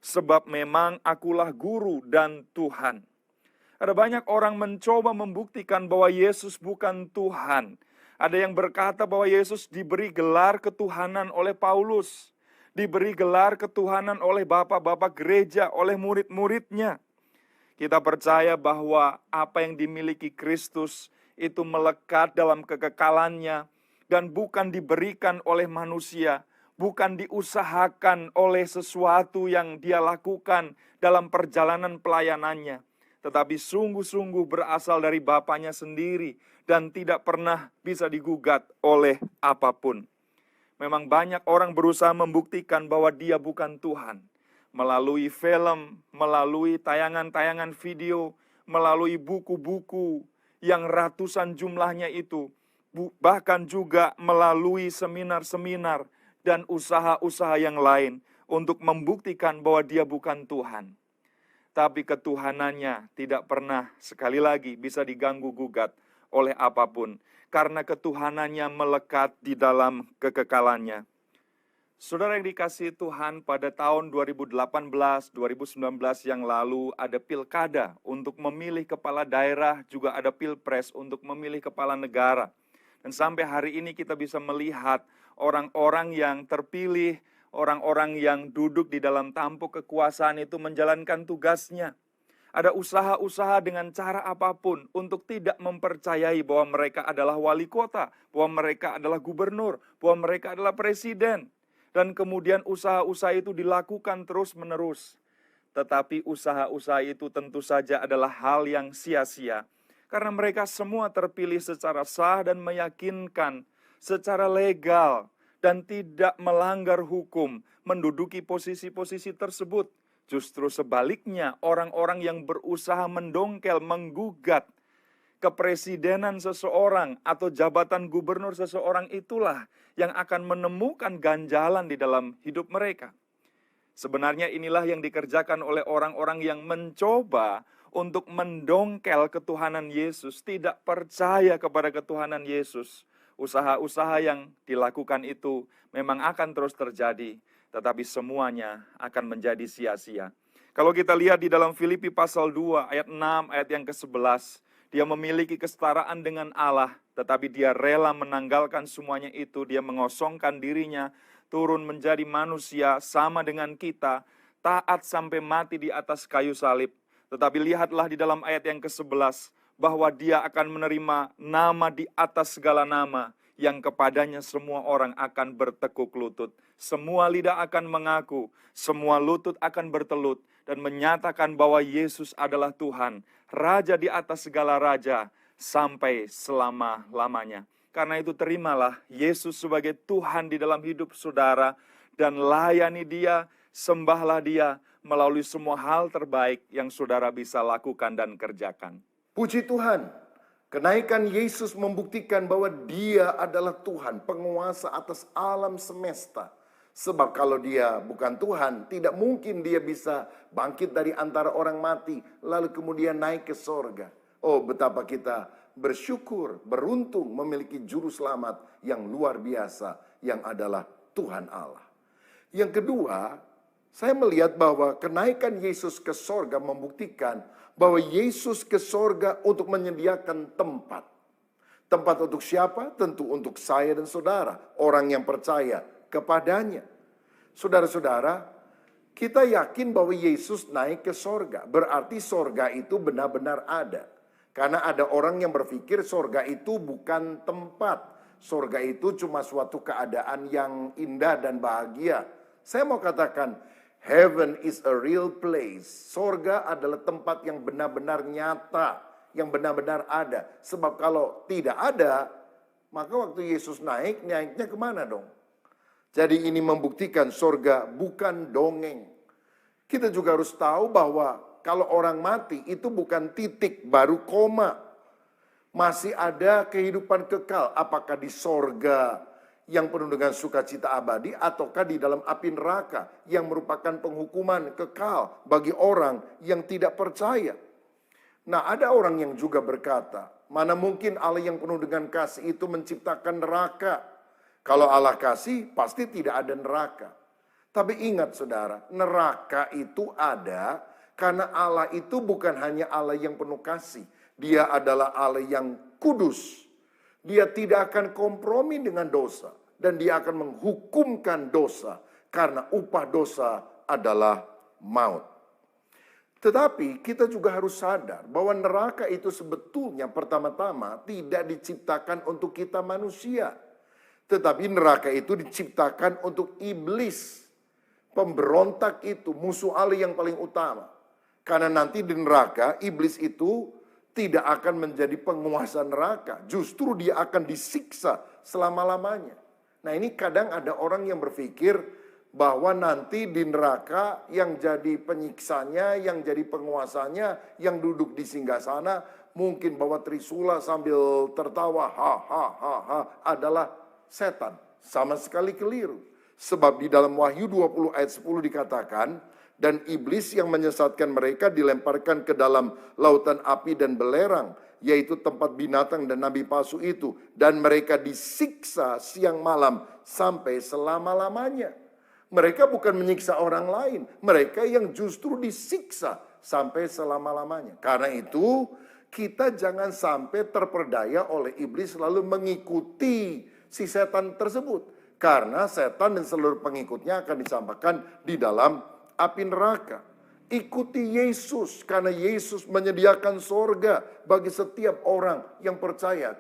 sebab memang akulah guru dan Tuhan. Ada banyak orang mencoba membuktikan bahwa Yesus bukan Tuhan. Ada yang berkata bahwa Yesus diberi gelar ketuhanan oleh Paulus, diberi gelar ketuhanan oleh bapak-bapak gereja, oleh murid-muridnya. Kita percaya bahwa apa yang dimiliki Kristus itu melekat dalam kekekalannya dan bukan diberikan oleh manusia, bukan diusahakan oleh sesuatu yang dia lakukan dalam perjalanan pelayanannya, tetapi sungguh-sungguh berasal dari Bapaknya sendiri dan tidak pernah bisa digugat oleh apapun. Memang banyak orang berusaha membuktikan bahwa dia bukan Tuhan. Melalui film, melalui tayangan-tayangan video, melalui buku-buku yang ratusan jumlahnya itu, bahkan juga melalui seminar-seminar dan usaha-usaha yang lain untuk membuktikan bahwa dia bukan Tuhan. Tapi ketuhanannya tidak pernah sekali lagi bisa diganggu-gugat oleh apapun, karena ketuhanannya melekat di dalam kekekalannya. Saudara yang dikasihi Tuhan, pada tahun 2018-2019 yang lalu ada pilkada untuk memilih kepala daerah, juga ada pilpres untuk memilih kepala negara. Dan sampai hari ini kita bisa melihat orang-orang yang terpilih, orang-orang yang duduk di dalam tampuk kekuasaan itu menjalankan tugasnya. Ada usaha-usaha dengan cara apapun untuk tidak mempercayai bahwa mereka adalah wali kota, bahwa mereka adalah gubernur, bahwa mereka adalah presiden. Dan kemudian usaha-usaha itu dilakukan terus-menerus. Tetapi usaha-usaha itu tentu saja adalah hal yang sia-sia. Karena mereka semua terpilih secara sah dan meyakinkan, secara legal, dan tidak melanggar hukum, menduduki posisi-posisi tersebut. Justru sebaliknya, orang-orang yang berusaha mendongkel, menggugat kepresidenan seseorang atau jabatan gubernur seseorang itulah yang akan menemukan ganjalan di dalam hidup mereka. Sebenarnya inilah yang dikerjakan oleh orang-orang yang mencoba untuk mendongkel ketuhanan Yesus, tidak percaya kepada ketuhanan Yesus. Usaha-usaha yang dilakukan itu memang akan terus terjadi, tetapi semuanya akan menjadi sia-sia. Kalau kita lihat di dalam Filipi pasal 2 ayat 6 ayat yang ke-11, dia memiliki kesetaraan dengan Allah, tetapi dia rela menanggalkan semuanya itu. Dia mengosongkan dirinya, turun menjadi manusia sama dengan kita, taat sampai mati di atas kayu salib. Tetapi lihatlah di dalam ayat yang ke-11, bahwa dia akan menerima nama di atas segala nama, yang kepadanya semua orang akan bertekuk lutut. Semua lidah akan mengaku, semua lutut akan bertelut, dan menyatakan bahwa Yesus adalah Tuhan, Raja di atas segala raja, sampai selama-lamanya. Karena itu terimalah Yesus sebagai Tuhan di dalam hidup saudara, dan layani dia, sembahlah dia, melalui semua hal terbaik yang saudara bisa lakukan dan kerjakan. Puji Tuhan, kenaikan Yesus membuktikan bahwa dia adalah Tuhan, penguasa atas alam semesta. Sebab kalau dia bukan Tuhan, tidak mungkin dia bisa bangkit dari antara orang mati, lalu kemudian naik ke sorga. Oh, betapa kita bersyukur, beruntung memiliki juru selamat yang luar biasa, yang adalah Tuhan Allah. Yang kedua, saya melihat bahwa kenaikan Yesus ke sorga membuktikan bahwa Yesus ke sorga untuk menyediakan tempat. Tempat untuk siapa? Tentu untuk saya dan saudara, orang yang percaya kepadanya. Saudara-saudara, kita yakin bahwa Yesus naik ke sorga. Berarti sorga itu benar-benar ada. Karena ada orang yang berpikir sorga itu bukan tempat. Sorga itu cuma suatu keadaan yang indah dan bahagia. Saya mau katakan, heaven is a real place. Sorga adalah tempat yang benar-benar nyata, yang benar-benar ada. Sebab kalau tidak ada, maka waktu Yesus naik, naiknya kemana dong? Jadi ini membuktikan sorga bukan dongeng. Kita juga harus tahu bahwa kalau orang mati itu bukan titik baru koma. Masih ada kehidupan kekal. Apakah di sorga yang penuh dengan sukacita abadi, ataukah di dalam api neraka yang merupakan penghukuman kekal bagi orang yang tidak percaya. Nah, ada orang yang juga berkata, mana mungkin Allah yang penuh dengan kasih itu menciptakan neraka? Kalau Allah kasih, pasti tidak ada neraka. Tapi ingat saudara, neraka itu ada karena Allah itu bukan hanya Allah yang penuh kasih. Dia adalah Allah yang kudus. Dia tidak akan kompromi dengan dosa. Dan dia akan menghukumkan dosa. Karena upah dosa adalah maut. Tetapi kita juga harus sadar bahwa neraka itu sebetulnya pertama-tama tidak diciptakan untuk kita manusia. Tetapi neraka itu diciptakan untuk iblis. Pemberontak itu musuh Allah yang paling utama. Karena nanti di neraka iblis itu tidak akan menjadi penguasa neraka. Justru dia akan disiksa selama-lamanya. Nah ini kadang ada orang yang berpikir bahwa nanti di neraka yang jadi penyiksanya, yang jadi penguasanya, yang duduk di singgasana, mungkin bawa trisula sambil tertawa, adalah setan. Sama sekali keliru. Sebab di dalam Wahyu 20 ayat 10 dikatakan, dan iblis yang menyesatkan mereka dilemparkan ke dalam lautan api dan belerang, yaitu tempat binatang dan nabi palsu itu. Dan mereka disiksa siang malam sampai selama-lamanya. Mereka bukan menyiksa orang lain, mereka yang justru disiksa sampai selama-lamanya. Karena itu kita jangan sampai terperdaya oleh iblis lalu mengikuti si setan tersebut. Karena setan dan seluruh pengikutnya akan disampaikan di dalam api neraka. Ikuti Yesus karena Yesus menyediakan sorga bagi setiap orang yang percaya.